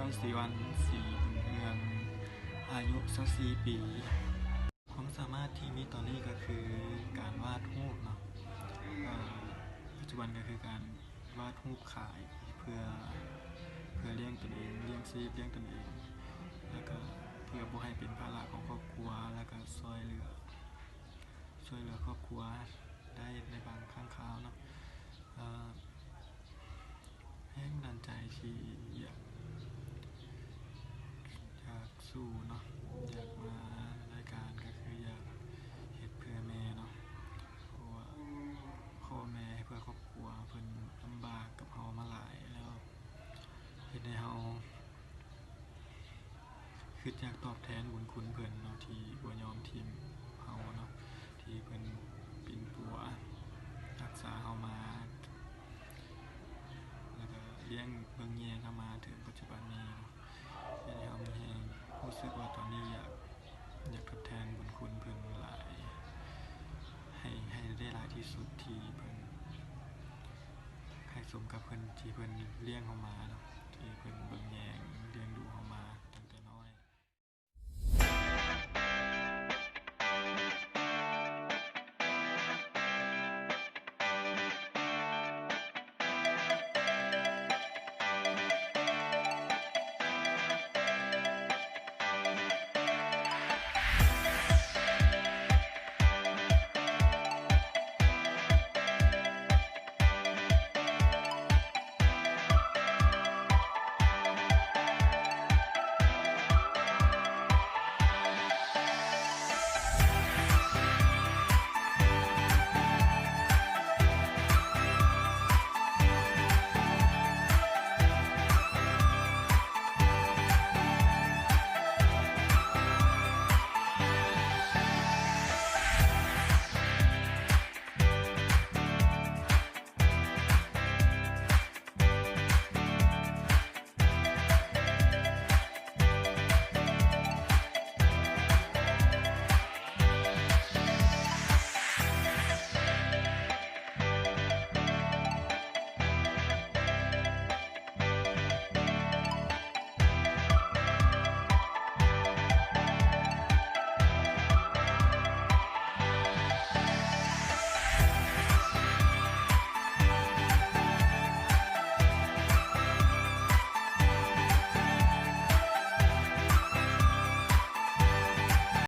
อยศรีวันศรีบุญเรืองอายุ24ปีความสามารถที่มีตอนนี้ก็คือการวาดรูปเนาะปัจจุบันก็คือการวาดรูปขายเพื่อเลี้ยงตนเองเลี้ยงชีพเลี้ยงตนเองแล้วก็เพื่อบ่ให้เป็นภาระของครอบครัวแล้วก็ช่วยเหลือครอบครัวได้ในบางครั้งคราวเนาะแรงบันดาลใจที่อยากสู้เนาะอยากมารายการก็คืออยากเฮ็ดเพื่อแม่เนาะเพราะว่าพ่อแม่เพื่อครอบครัวเพิ่นลำบากกับเฮามาหลายแล้วเฮ็ดให้เฮาคืออยากตอบแทนบุญคุณเพิ่นเนาะที่บ่ยอมทิ่มเฮาเนาะที่เพิ่นเป็นปัวรักษาเฮามาแล้วก็เลี้ยงเบิ่งแยงเฮามาถึงปัจจุบันนี้เนาะเฮ็ดให้เฮามีแรงรู้สึกว่าตอนนี้อยากทดแทนบุญคุณเพิ่นหลายให้ได้หลายที่สุดที่เพิ่นให้สมกับเพิ่นที่เพิ่นเลี้ยงเฮามาเนาะที่เพิ่นเบิ่งแยงเลี้ยงดูเฮามา